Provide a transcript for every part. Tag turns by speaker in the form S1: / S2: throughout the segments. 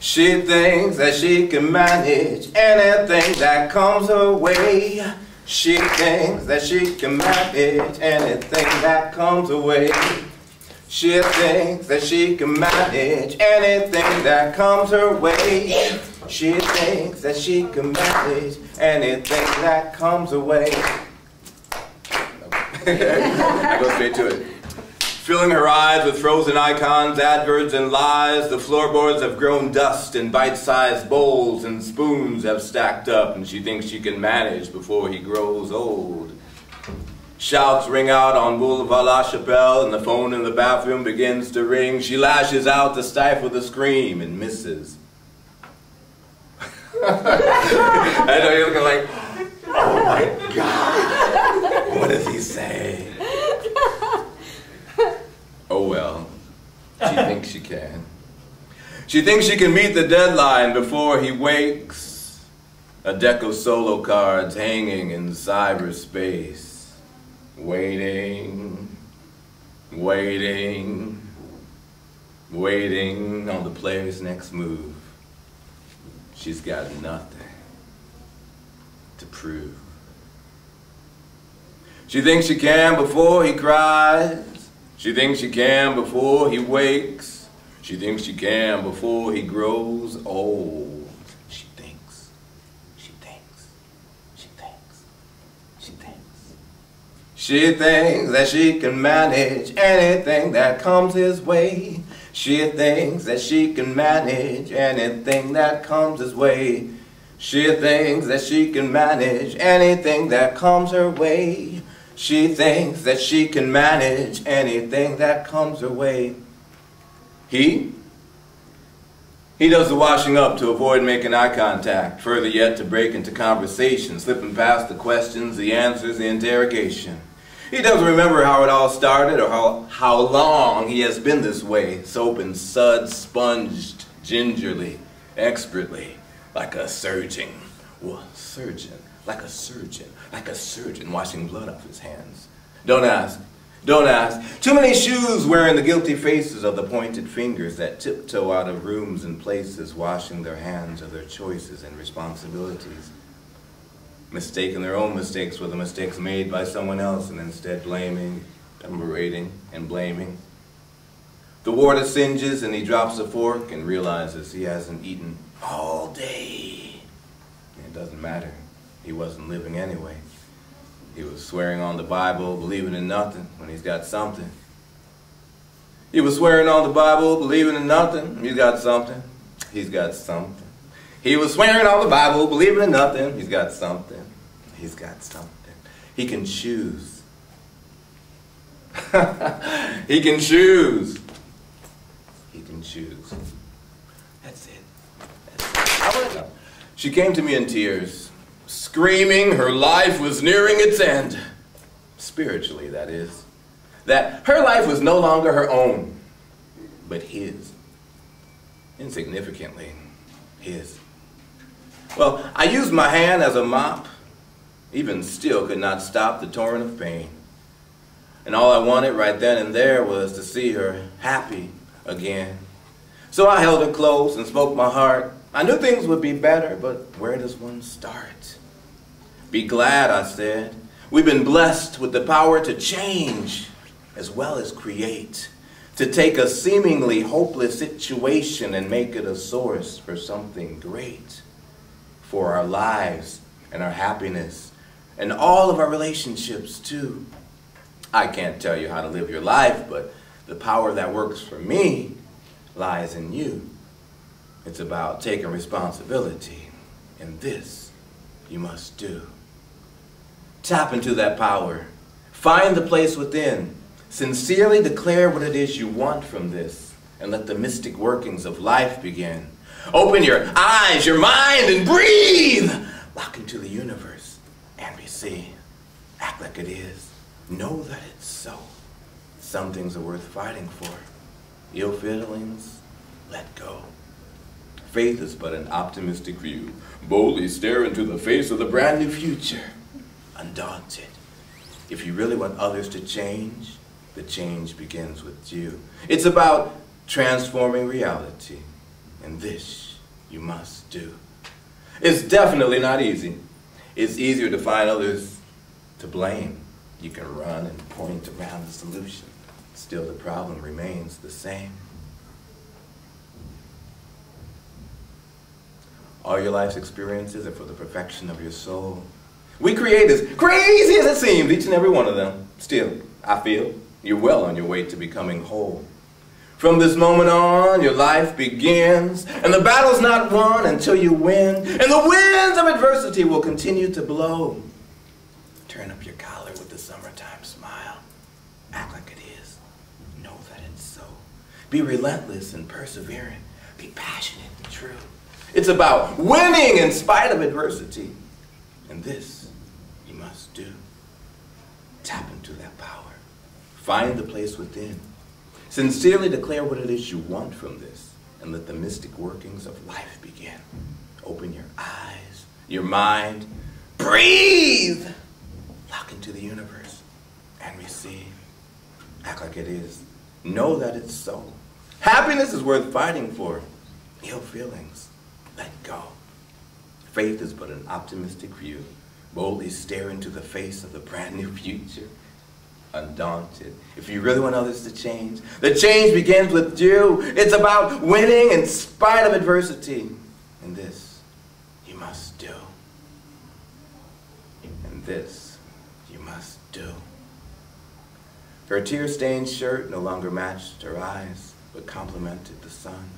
S1: She thinks that she can manage anything that comes her way. She thinks that she can manage anything that comes her way. She thinks that she can manage anything that comes her way. She thinks that she can manage anything that comes her way. I go straight to it. Filling her eyes with frozen icons, adverts, and lies, the floorboards have grown dust and bite-sized bowls and spoons have stacked up, and she thinks she can manage before he grows old. Shouts ring out on Boulevard La Chapelle, and the phone in the bathroom begins to ring. She lashes out to stifle the scream and misses. I know you're looking like, oh my God, what does he say? Oh well, she thinks she can. She thinks she can meet the deadline before he wakes. A deck of solo cards hanging in cyberspace. Waiting, waiting, waiting on the player's next move. She's got nothing to prove. She thinks she can before he cries. She thinks she can before he wakes. She thinks she can before he grows old. She thinks, she thinks, she thinks, she thinks. She thinks that she can manage anything that comes his way. She thinks that she can manage anything that comes his way. She thinks that she can manage anything that comes her way. She thinks that she can manage anything that comes her way. He does the washing up to avoid making eye contact, further yet to break into conversation, slipping past the questions, the answers, the interrogation. He doesn't remember how it all started or how long he has been this way, soap and suds sponged gingerly, expertly, like a surgeon, like a surgeon washing blood off his hands. Don't ask, don't ask. Too many shoes wearing the guilty faces of the pointed fingers that tiptoe out of rooms and places, washing their hands of their choices and responsibilities. Mistaking their own mistakes for the mistakes made by someone else and instead blaming and berating and blaming. The water singes and he drops a fork and realizes he hasn't eaten all day. It doesn't matter. He wasn't living anyway. He was swearing on the Bible, believing in nothing when he's got something. He was swearing on the Bible, believing in nothing. He's got something. He's got something. He was swearing on the Bible, believing in nothing. He's got something. He's got something. He can choose. He can choose. He can choose. That's it. That's it. She came to me in tears, screaming her life was nearing its end. Spiritually, that is. That her life was no longer her own, but his. Insignificantly, his. Well, I used my hand as a mop, even still could not stop the torrent of pain. And all I wanted right then and there was to see her happy again. So I held her close and spoke my heart. I knew things would be better, but where does one start? Be glad, I said. We've been blessed with the power to change as well as create. To take a seemingly hopeless situation and make it a source for something great. For our lives and our happiness and all of our relationships too. I can't tell you how to live your life, but the power that works for me lies in you. It's about taking responsibility, and this you must do. Tap into that power. Find the place within. Sincerely declare what it is you want from this, and let the mystic workings of life begin. Open your eyes, your mind, and breathe. Lock into the universe and receive. Act like it is. Know that it's so. Some things are worth fighting for. Ill feelings, let go. Faith is but an optimistic view. Boldly stare into the face of the brand new future. Undaunted. If you really want others to change, the change begins with you. It's about transforming reality. And this you must do. It's definitely not easy. It's easier to find others to blame. You can run and point around the solution. Still, the problem remains the same. All your life's experiences are for the perfection of your soul. We create as crazy as it seems, each and every one of them. Still, I feel you're well on your way to becoming whole. From this moment on, your life begins, and the battle's not won until you win, and the winds of adversity will continue to blow. Turn up your collar with the summertime smile. Act like it is. Know that it's so. Be relentless and persevering. Be passionate and true. It's about winning in spite of adversity. And this you must do. Tap into that power. Find the place within. Sincerely declare what it is you want from this, and let the mystic workings of life begin. Open your eyes, your mind, breathe, lock into the universe, and receive. Act like it is. Know that it's so. Happiness is worth fighting for. Ill feelings, let go. Faith is but an optimistic view. Boldly stare into the face of the brand new future. Undaunted. If you really want others to change, the change begins with you. It's about winning in spite of adversity. And this you must do. And this you must do. Her tear-stained shirt no longer matched her eyes, but complemented the sun.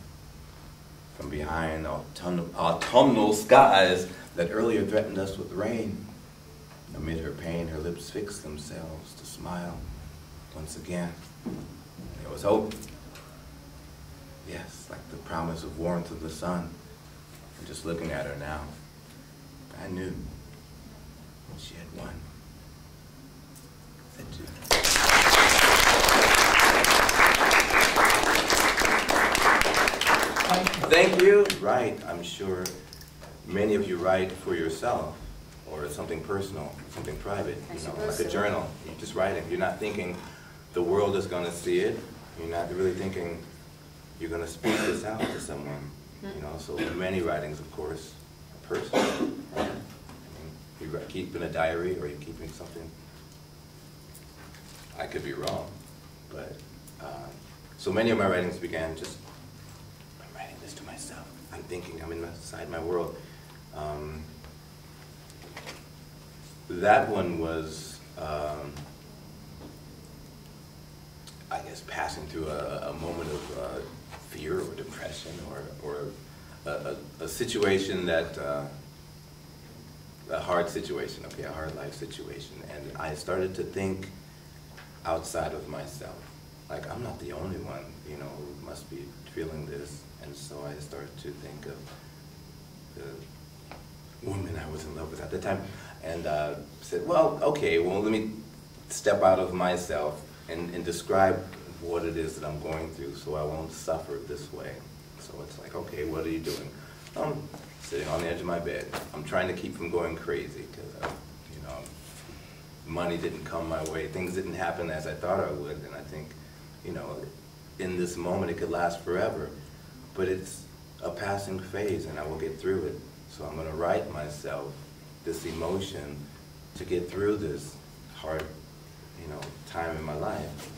S1: From behind autumnal skies that earlier threatened us with rain. Amid her pain, her lips fixed themselves to smile once again. There was hope. Yes, like the promise of warmth of the sun. And just looking at her now, I knew she had won. Thank you. Thank you. Right, I'm sure many of you write for yourself. Or something personal, something private, like a journal. You're just writing. You're not thinking the world is going to see it. You're not really thinking you're going to speak this out to someone. So many writings, of course, are personal. You're keeping a diary, or you're keeping something. I could be wrong, but so many of my writings began just, I'm writing this to myself. I'm thinking, I'm inside my world. That one was, I guess, passing through a moment of fear or depression, or a situation that, a hard situation, okay, a hard life situation. And I started to think outside of myself. Like, I'm not the only one, who must be feeling this. And so I started to think of the woman I was in love with at the time. And said, well, okay, well, let me step out of myself and describe what it is that I'm going through so I won't suffer this way. So it's like, okay, what are you doing? I'm sitting on the edge of my bed. I'm trying to keep from going crazy because, money didn't come my way. Things didn't happen as I thought I would. And I think, in this moment, it could last forever. But it's a passing phase, and I will get through it. So I'm going to write myself this emotion to get through this hard, time in my life.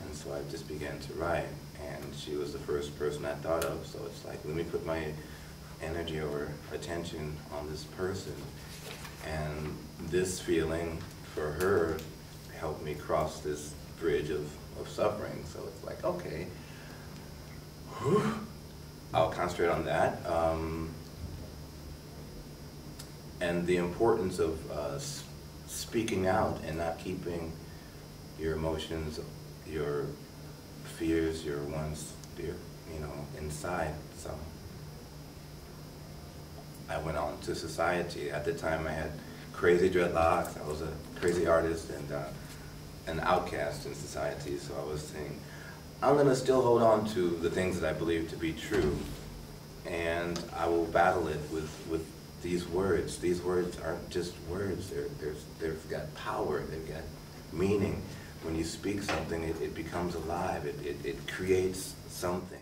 S1: And so I just began to write, and she was the first person I thought of. So it's like, let me put my energy or attention on this person. And this feeling for her helped me cross this bridge of suffering. So it's like, okay, I'll concentrate on that. And the importance of speaking out and not keeping your emotions, your fears, your wants, inside. So I went on to society. At the time, I had crazy dreadlocks. I was a crazy artist and an outcast in society. So I was saying, I'm going to still hold on to the things that I believe to be true, and I will battle it with these words. These words aren't just words. They've got power. They've got meaning. When you speak something, it becomes alive. It creates something.